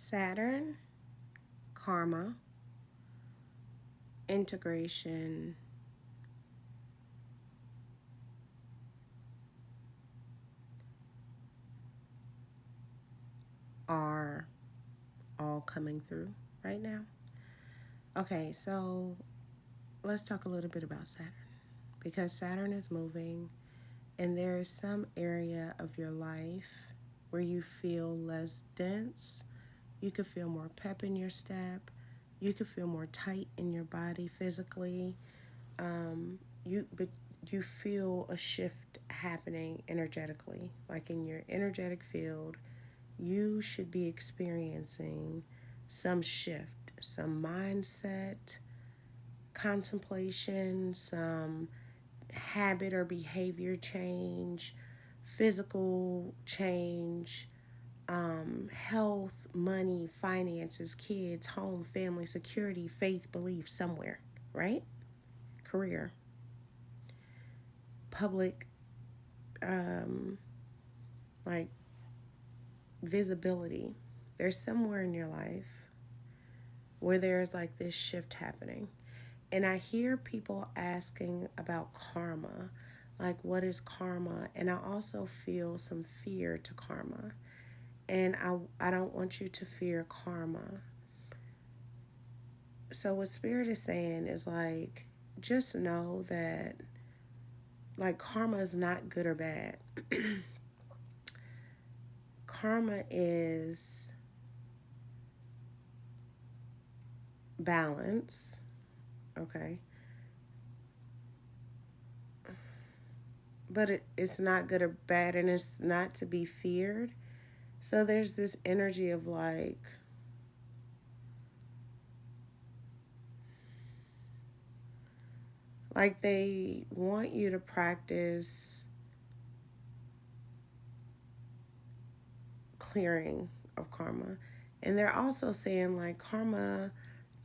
Saturn, karma, integration, are all coming through right now. Okay, so let's talk a little bit about Saturn because Saturn is moving and there is some area of your life where you feel less dense. You could feel more pep in your step. You could feel more tight in your body physically. But you feel a shift happening energetically, like in your energetic field. You should be experiencing some shift, some mindset, contemplation, some habit or behavior change, physical change, health, money, finances, kids, home, family, security, faith, belief, somewhere, right? Career, public, um, like visibility. There's somewhere in your life where there's like this shift happening. And I hear people asking about karma, like what is karma? And I also feel some fear to karma. And I don't want you to fear karma. So what spirit is saying is like just know that like karma is not good or bad. Karma is balance, okay? But it's not good or bad and it's not to be feared. So there's this energy of like they want you to practice clearing of karma. And they're also saying like karma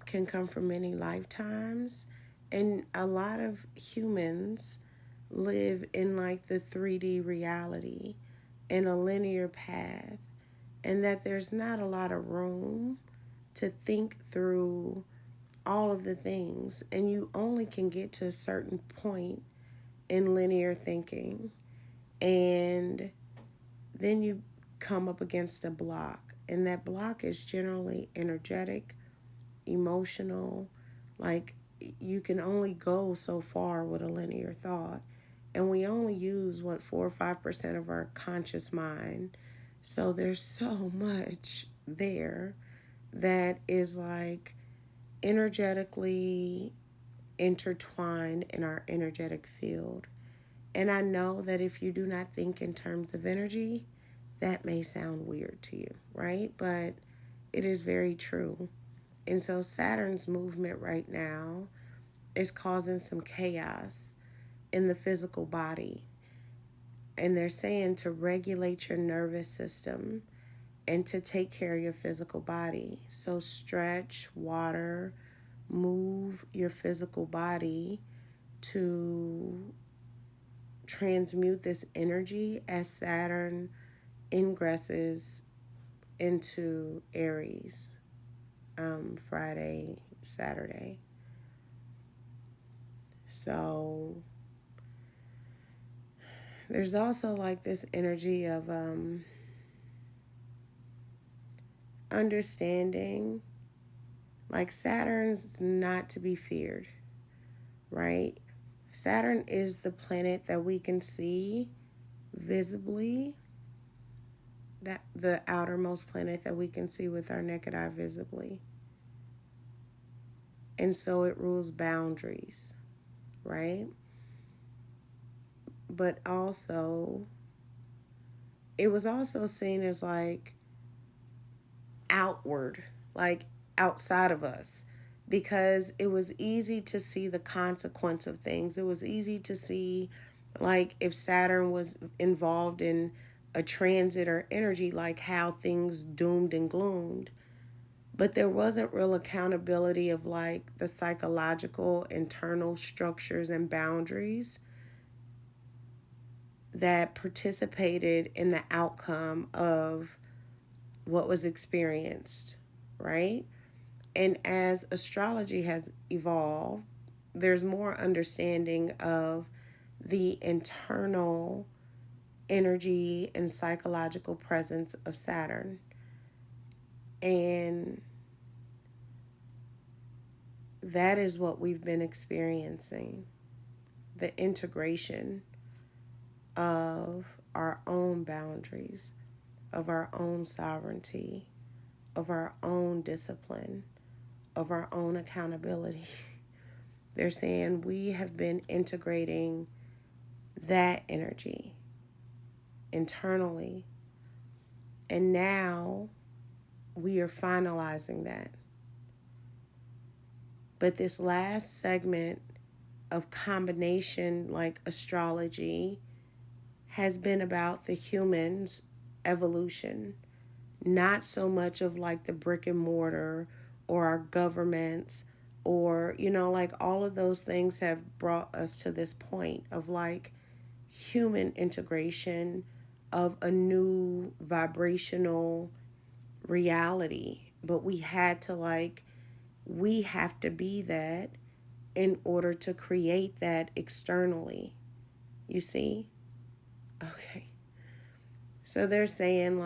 can come from many lifetimes. And a lot of humans live in like the 3D reality in a linear path. And that there's not a lot of room to think through all of the things. And you only can get to a certain point in linear thinking. And then you come up against a block. And that block is generally energetic, emotional. Like you can only go so far with a linear thought. And we only use 4 or 5% of our conscious mind. So there's so much there that is like energetically intertwined in our energetic field. And I know that if you do not think in terms of energy, that may sound weird to you, right? But it is very true. And so Saturn's movement right now is causing some chaos in the physical body. And they're saying to regulate your nervous system and to take care of your physical body. So stretch, water, move your physical body to transmute this energy as Saturn ingresses into Aries Friday, Saturday. So there's also like this energy of understanding, like Saturn's not to be feared, right? Saturn is the planet that we can see visibly, that the outermost planet that we can see with our naked eye visibly. And so it rules boundaries, right? But also, it was also seen as like outward, like outside of us, because it was easy to see the consequence of things. It was easy to see, like, if Saturn was involved in a transit or energy, like how things doomed and gloomed. But there wasn't real accountability of like the psychological internal structures and boundaries that participated in the outcome of what was experienced, right? And as astrology has evolved, there's more understanding of the internal energy and psychological presence of Saturn. And that is what we've been experiencing, the integration of our own boundaries, of our own sovereignty, of our own discipline, of our own accountability. They're saying we have been integrating that energy internally, and now we are finalizing that. But this last segment of combination, like astrology, has been about the human's evolution, not so much of like the brick and mortar or our governments or, like all of those things have brought us to this point of like human integration of a new vibrational reality. But we have to be that in order to create that externally. You see? Okay. So they're saying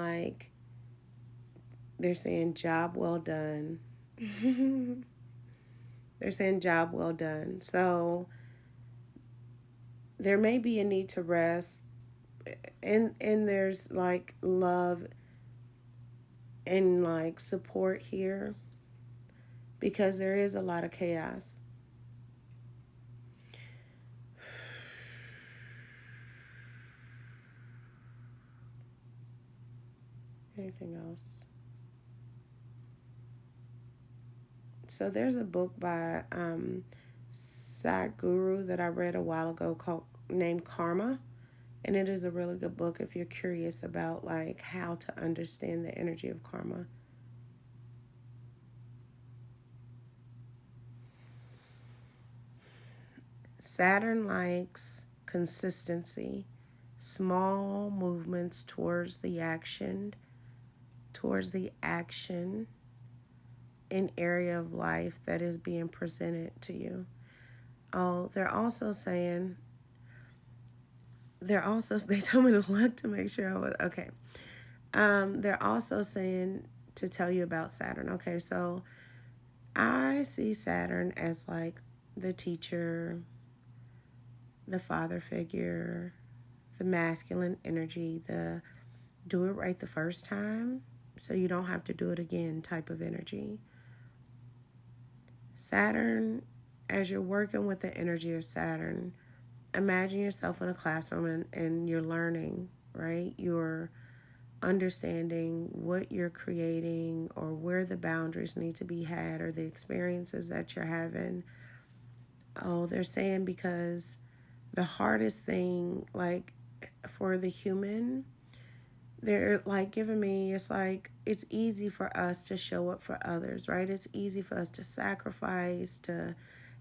job well done. They're saying job well done. So there may be a need to rest, and there's like love and like support here because there is a lot of chaos. Anything else? So there's a book by Sadhguru that I read a while ago named Karma, and it is a really good book if you're curious about like how to understand the energy of karma. Saturn likes consistency, small movements towards the action in area of life that is being presented to you. Oh, they told me to look to make sure I was okay. They're also saying to tell you about Saturn. Okay, so I see Saturn as like the teacher, the father figure, the masculine energy, the do it right the first time so you don't have to do it again type of energy. Saturn, as you're working with the energy of Saturn, imagine yourself in a classroom and you're learning, right? You're understanding what you're creating or where the boundaries need to be had or the experiences that you're having. Oh, they're saying because the hardest thing, like for the human, they're like giving me, it's like it's easy for us to show up for others, right? It's easy for us to sacrifice, to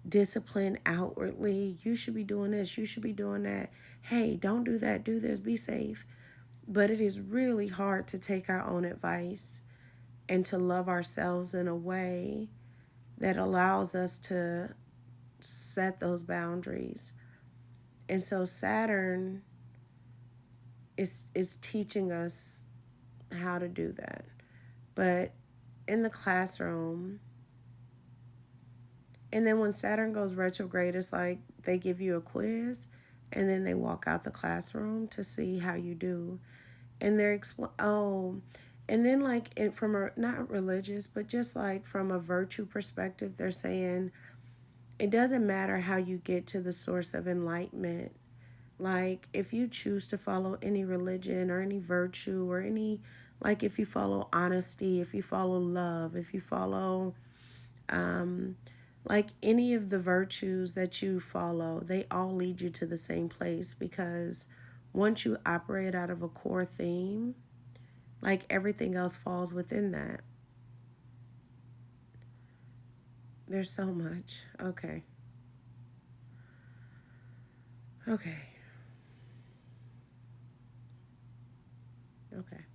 discipline outwardly. You should be doing this, you should be doing that. Hey, don't do that, do this, be safe. But it is really hard to take our own advice and to love ourselves in a way that allows us to set those boundaries. And so Saturn is teaching us how to do that. But in the classroom, and then when Saturn goes retrograde, it's like they give you a quiz and then they walk out the classroom to see how you do. And they're and then like from a not religious, but just like from a virtue perspective, they're saying it doesn't matter how you get to the source of enlightenment. Like if you choose to follow any religion or any virtue or any, like if you follow honesty, if you follow love, if you follow like any of the virtues that you follow, they all lead you to the same place because once you operate out of a core theme, like everything else falls within that. There's so much. Okay. Okay. Okay.